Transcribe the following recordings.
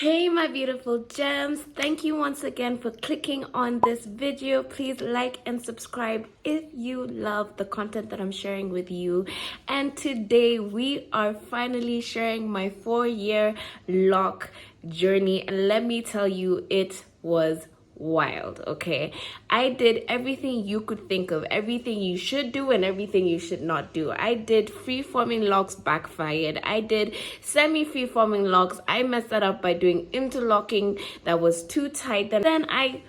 Hey my beautiful gems, thank you once again for clicking on this video. Please like and subscribe if you love the content that I'm sharing with you. And today we are finally sharing my 4-year lock journey, and let me tell you, it was wild. Okay, I did everything you could think of, everything you should do and everything you should not do. I did free-forming locks, backfired. I did semi-free-forming locks. I messed that up by doing interlocking that was too tight. Then I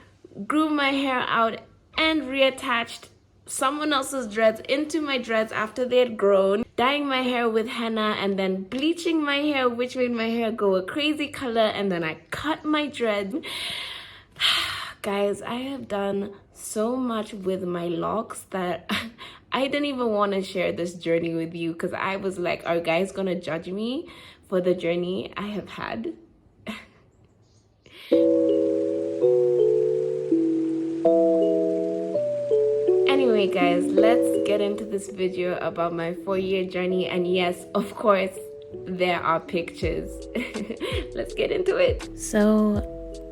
grew my hair out and reattached someone else's dreads into my dreads after they had grown, dyeing my hair with henna, and then bleaching my hair, which made my hair go a crazy color, and then I cut my dreads. Guys, I have done so much with my locks that I didn't even want to share this journey with you, because I was like, are guys gonna judge me for the journey I have had? Anyway guys, let's get into this video about my 4-year journey. And yes, of course, there are pictures. Let's get into it.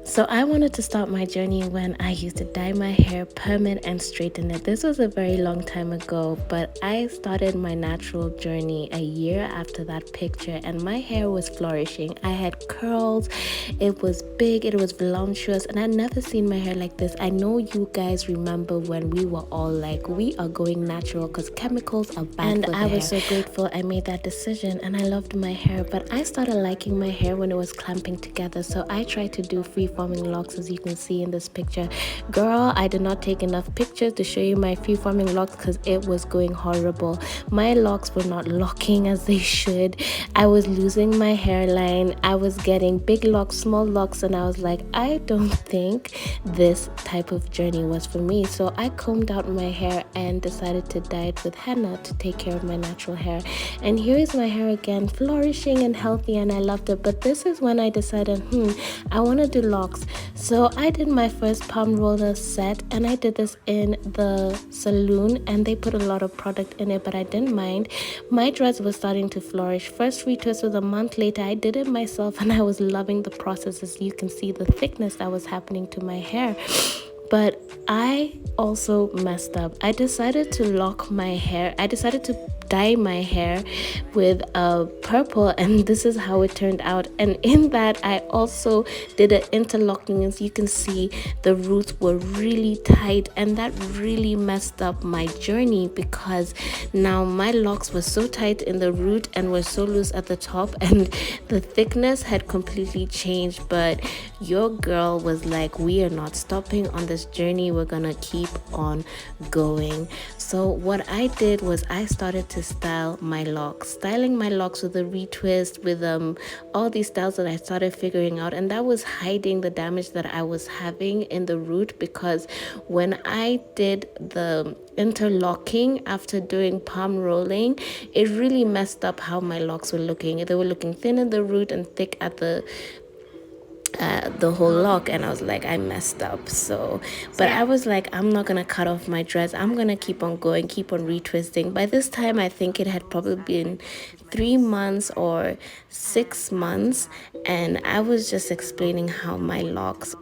So I wanted to start my journey when I used to dye my hair, perm it, and straighten it. This was a very long time ago, but I started my natural journey a year after that picture, and my hair was flourishing. I had curls, it was big, it was voluptuous, and I'd never seen my hair like this. I know you guys remember when we were all like, we are going natural because chemicals are bad for the hair. And I was so grateful I made that decision, and I loved my hair, but I started liking my hair when it was clamping together, so I tried to do free-forming locks, as you can see in this picture. Girl, I did not take enough pictures to show you my free-forming locks because it was going horrible. My locks were not locking as they should. I was losing my hairline. I was getting big locks, small locks, and I was like, I don't think this type of journey was for me. So I combed out my hair and decided to dye it with henna to take care of my natural hair. And here is my hair again, flourishing and healthy, and I loved it. But this is when I decided, I want to do locks. So I did my first palm roller set, and I did this in the salon, and they put a lot of product in it, but I didn't mind. My dreads were starting to flourish. First retwist was a month later. I did it myself, and I was loving the process. As you can see, the thickness that was happening to my hair. But I also messed up. I decided to lock my hair. I decided to dye my hair with purple, and this is how it turned out. And in that, I also did an interlocking. As you can see, the roots were really tight, and that really messed up my journey because now my locks were so tight in the root and were so loose at the top, and the thickness had completely changed. But your girl was like, we are not stopping on this journey, we're gonna keep on going. So what I did was I started to style my locks, styling my locks with a retwist, with all these styles that I started figuring out, and that was hiding the damage that I was having in the root, because when I did the interlocking after doing palm rolling, it really messed up how my locks were looking. They were looking thin in the root and thick at the whole lock, and I was like, I messed up. But I was like, I'm not gonna cut off my dreads, I'm gonna keep on going, keep on retwisting. By this time, I think it had probably been 3 months or 6 months, and I was just explaining how my locks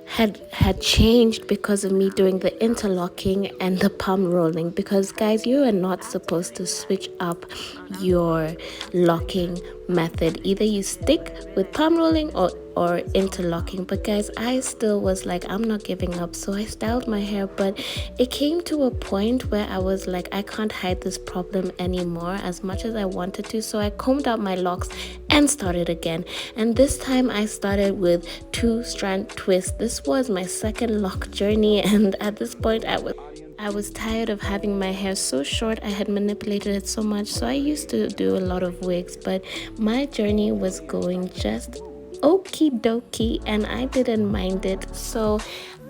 had changed because of me doing the interlocking and the palm rolling. Because guys, you are not supposed to switch up your locking method. Either you stick with palm rolling or interlocking. But guys, I still was like, I'm not giving up. So I styled my hair, but it came to a point where I was like, I can't hide this problem anymore as much as I wanted to. So I combed out my locks and started again. And this time I started with 2-strand twists. This was my second lock journey, and at this point I was tired of having my hair so short. I had manipulated it so much. So I used to do a lot of wigs, but my journey was going just okie dokie, and I didn't mind it. So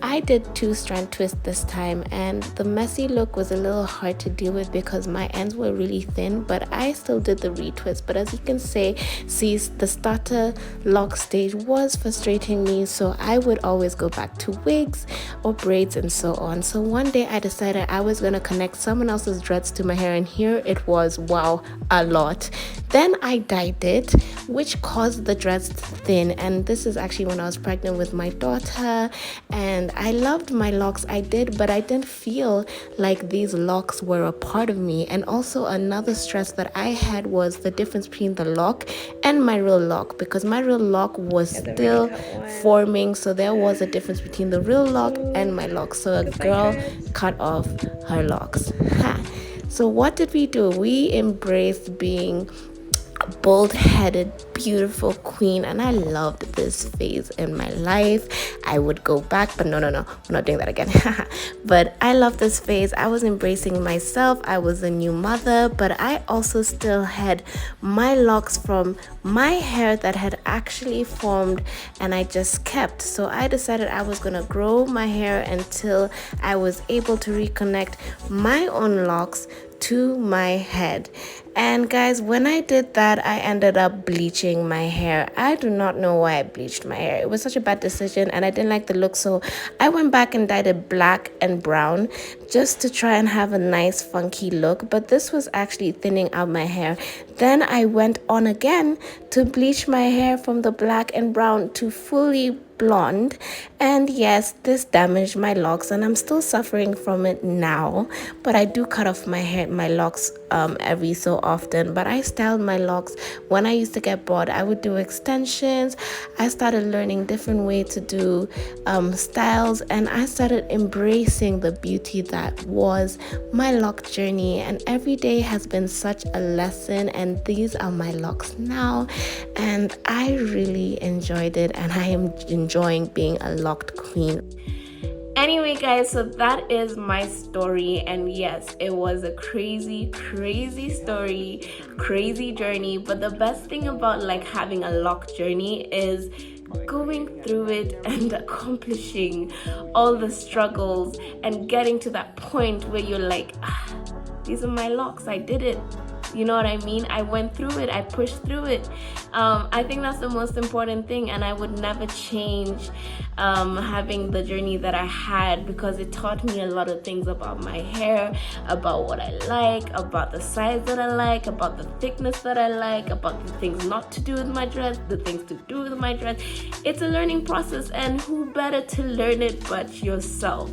I did 2-strand twist this time, and the messy look was a little hard to deal with because my ends were really thin, but I still did the retwist. But as you can see, the starter lock stage was frustrating me, so I would always go back to wigs or braids and so on. So one day I decided I was going to connect someone else's dreads to my hair, and here it was, wow, a lot. Then I dyed it, which caused the dreads to thin, and this is actually when I was pregnant with my daughter, and I loved my locks, I did, but I didn't feel like these locks were a part of me. And also another stress that I had was the difference between the lock and my real lock, because my real lock was still forming, so there was a difference between the real lock and my lock. So a girl cut off her locks. So what did we do? We embraced being bald-headed, beautiful queen, and I loved this phase in my life. I would go back, but no, we're not doing that again. But I love this phase. I was embracing myself. I was a new mother, but I also still had my locks from my hair that had actually formed, and I just kept. So I decided I was gonna grow my hair until I was able to reconnect my own locks to my head. And guys, when I did that, I ended up bleaching my hair. I do not know why I bleached my hair. It was such a bad decision, and I didn't like the look, so I went back and dyed it black and brown just to try and have a nice funky look. But this was actually thinning out my hair. Then I went on again to bleach my hair from the black and brown to fully blonde, and yes, this damaged my locks, and I'm still suffering from it now. But I do cut off my locks every so often. But I styled my locks. When I used to get bored, I would do extensions. I started learning different ways to do styles, and I started embracing the beauty that was my lock journey. And every day has been such a lesson, and these are my locks now, and I really enjoyed it, and I am enjoying being a locked queen. Anyway guys, so that is my story, and yes, it was a crazy story, crazy journey. But the best thing about like having a lock journey is going through it and accomplishing all the struggles and getting to that point where you're like, these are my locks, I did it. You know what I mean? I went through it. I pushed through it. I think that's the most important thing, and I would never change having the journey that I had, because it taught me a lot of things about my hair, about what I like, about the size that I like, about the thickness that I like, about the things not to do with my dress, the things to do with my dress. It's a learning process, and who better to learn it but yourself?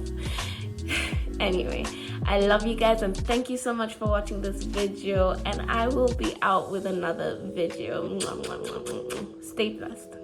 Anyway, I love you guys, and thank you so much for watching this video, and I will be out with another video. Stay blessed.